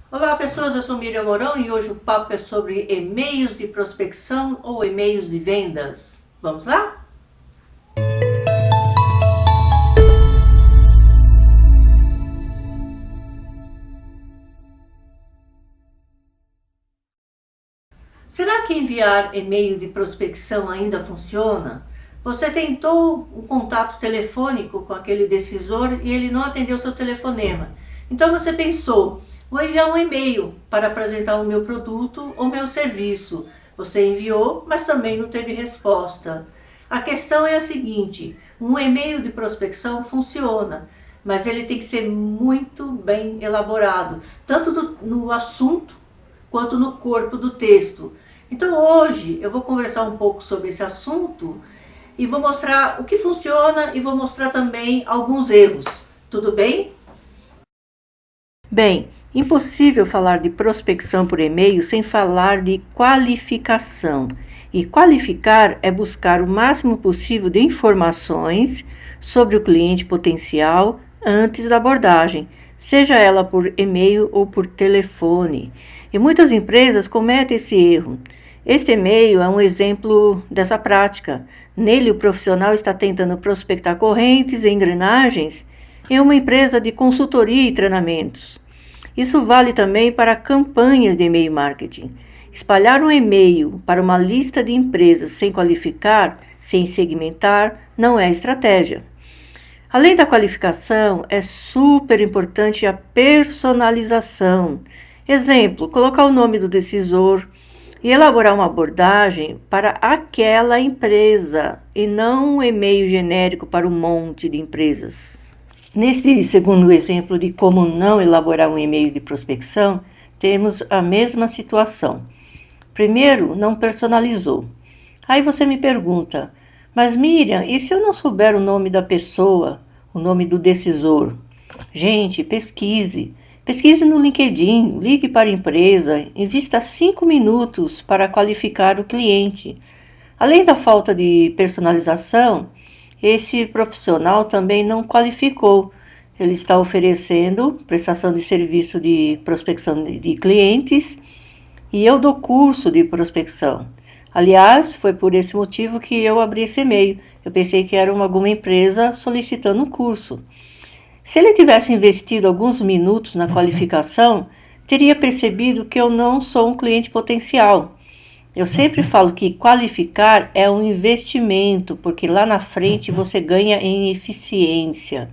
Olá pessoas, eu sou Miriam Mourão e hoje o papo é sobre e-mails de prospecção ou e-mails de vendas. Vamos lá? Será que enviar e-mail de prospecção ainda funciona? Você tentou um contato telefônico com aquele decisor e ele não atendeu seu telefonema. Então você pensou, vou enviar um e-mail para apresentar o meu produto ou meu serviço. Você enviou, mas também não teve resposta. A questão é a seguinte, um e-mail de prospecção funciona, mas ele tem que ser muito bem elaborado, tanto no assunto quanto no corpo do texto. Então hoje eu vou conversar um pouco sobre esse assunto e vou mostrar o que funciona e vou mostrar também alguns erros. Tudo bem? Bem, impossível falar de prospecção por e-mail sem falar de qualificação. E qualificar é buscar o máximo possível de informações sobre o cliente potencial antes da abordagem, seja ela por e-mail ou por telefone. E muitas empresas cometem esse erro. Este e-mail é um exemplo dessa prática. Nele, o profissional está tentando prospectar correntes e engrenagens em uma empresa de consultoria e treinamentos. Isso vale também para campanhas de e-mail marketing. Espalhar um e-mail para uma lista de empresas sem qualificar, sem segmentar, não é estratégia. Além da qualificação, é super importante a personalização. Exemplo, colocar o nome do decisor e elaborar uma abordagem para aquela empresa e não um e-mail genérico para um monte de empresas. Neste segundo exemplo de como não elaborar um e-mail de prospecção, temos a mesma situação. Primeiro, não personalizou. Aí você me pergunta, mas Miriam, e se eu não souber o nome da pessoa, o nome do decisor? Gente, pesquise. Pesquise no LinkedIn, ligue para a empresa, invista 5 minutos para qualificar o cliente. Além da falta de personalização, esse profissional também não qualificou. Ele está oferecendo prestação de serviço de prospecção de clientes e eu dou curso de prospecção. Aliás, foi por esse motivo que eu abri esse e-mail. Eu pensei que era alguma empresa solicitando um curso. Se ele tivesse investido alguns minutos na qualificação, teria percebido que eu não sou um cliente potencial. Eu sempre falo que qualificar é um investimento, porque lá na frente você ganha em eficiência.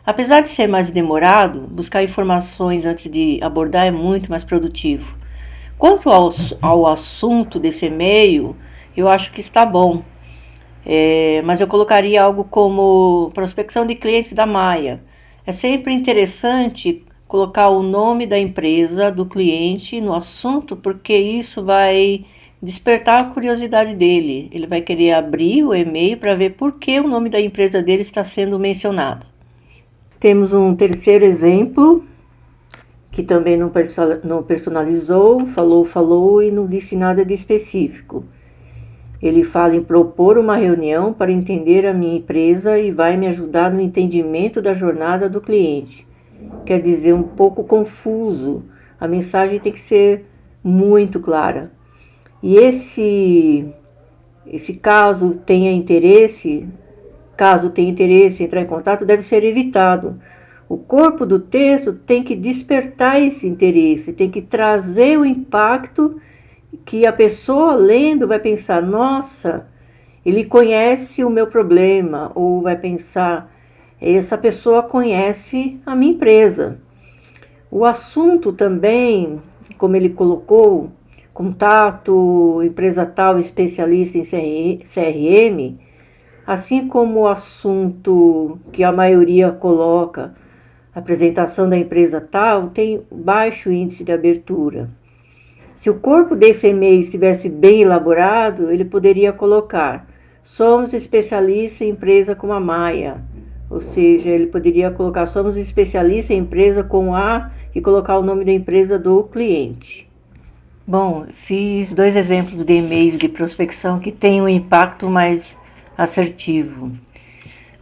Apesar de ser mais demorado, buscar informações antes de abordar é muito mais produtivo. Quanto ao assunto desse e-mail, eu acho que está bom, mas eu colocaria algo como prospecção de clientes da Maia. É sempre interessante colocar o nome da empresa, do cliente no assunto, porque isso vai despertar a curiosidade dele. Ele vai querer abrir o e-mail para ver por que o nome da empresa dele está sendo mencionado. Temos um terceiro exemplo, que também não personalizou, falou e não disse nada de específico. Ele fala em propor uma reunião para entender a minha empresa e vai me ajudar no entendimento da jornada do cliente. Quer dizer, um pouco confuso. A mensagem tem que ser muito clara. E esse caso tenha interesse, caso tenha interesse em entrar em contato, deve ser evitado. O corpo do texto tem que despertar esse interesse, tem que trazer o impacto que a pessoa lendo vai pensar, nossa, ele conhece o meu problema, ou vai pensar, essa pessoa conhece a minha empresa. O assunto também, como ele colocou, contato, empresa tal, especialista em CRM, assim como o assunto que a maioria coloca, apresentação da empresa tal, tem baixo índice de abertura. Se o corpo desse e-mail estivesse bem elaborado, ele poderia colocar: somos especialistas em empresa como a Maia. Ou seja, ele poderia colocar: somos especialistas em empresa com A e colocar o nome da empresa do cliente. Bom, fiz dois exemplos de e-mails de prospecção que têm um impacto mais assertivo.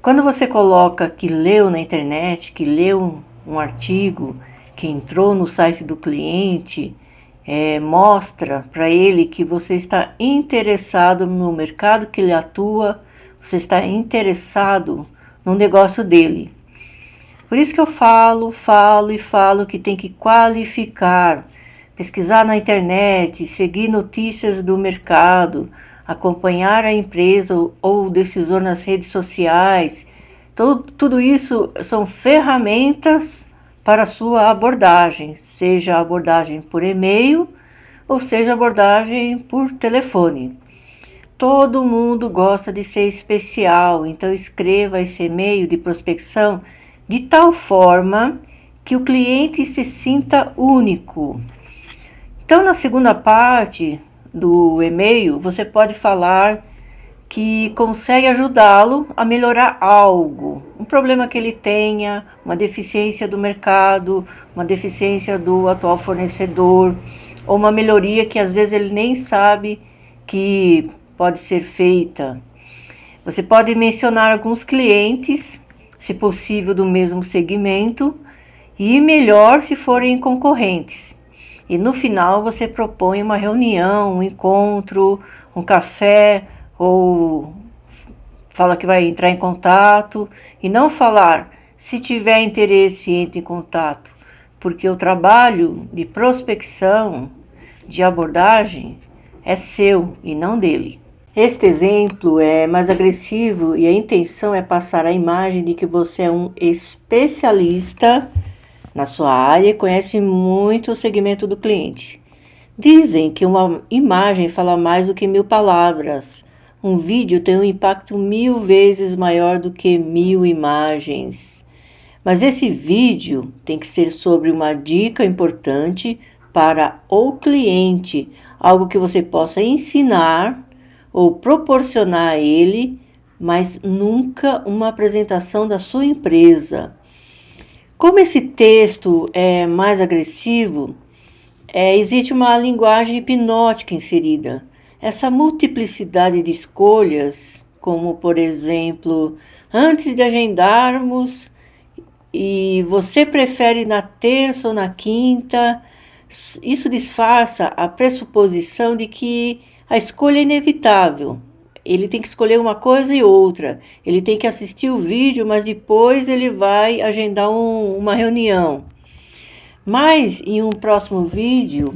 Quando você coloca que leu na internet, que leu um artigo, que entrou no site do cliente, mostra para ele que você está interessado no mercado que ele atua, você está interessado no negócio dele. Por isso que eu falo que tem que qualificar, pesquisar na internet, seguir notícias do mercado, acompanhar a empresa ou o decisor nas redes sociais. Tudo isso são ferramentas para a sua abordagem, seja abordagem por e-mail ou seja abordagem por telefone. Todo mundo gosta de ser especial, então escreva esse e-mail de prospecção de tal forma que o cliente se sinta único. Então, na segunda parte do e-mail, você pode falar que consegue ajudá-lo a melhorar algo, um problema que ele tenha, uma deficiência do mercado, uma deficiência do atual fornecedor, ou uma melhoria que às vezes ele nem sabe que pode ser feita. Você pode mencionar alguns clientes, se possível do mesmo segmento, e melhor se forem concorrentes. E no final você propõe uma reunião, um encontro, um café, ou fala que vai entrar em contato, e não falar se tiver interesse entre em contato, porque o trabalho de prospecção, de abordagem, é seu e não dele. Este exemplo é mais agressivo e a intenção é passar a imagem de que você é um especialista na sua área e conhece muito o segmento do cliente. Dizem que uma imagem fala mais do que 1000 palavras. Um vídeo tem um impacto 1000 vezes maior do que 1000 imagens. Mas esse vídeo tem que ser sobre uma dica importante para o cliente, algo que você possa ensinar ou proporcionar a ele, mas nunca uma apresentação da sua empresa. Como esse texto é mais agressivo, existe uma linguagem hipnótica inserida. Essa multiplicidade de escolhas, como por exemplo, antes de agendarmos, e você prefere na terça ou na quinta, isso disfarça a pressuposição de que a escolha é inevitável. Ele tem que escolher uma coisa e outra. Ele tem que assistir o vídeo, mas depois ele vai agendar uma reunião. Mas em um próximo vídeo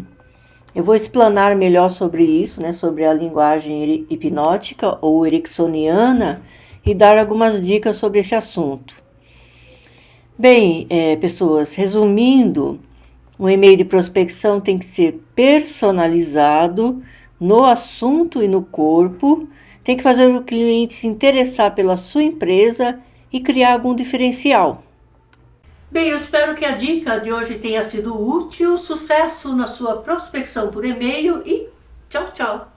eu vou explanar melhor sobre isso, né, sobre a linguagem hipnótica ou ericksoniana e dar algumas dicas sobre esse assunto. Bem, pessoas, resumindo, um e-mail de prospecção tem que ser personalizado no assunto e no corpo, tem que fazer o cliente se interessar pela sua empresa e criar algum diferencial. Bem, eu espero que a dica de hoje tenha sido útil. Sucesso na sua prospecção por e-mail e tchau, tchau!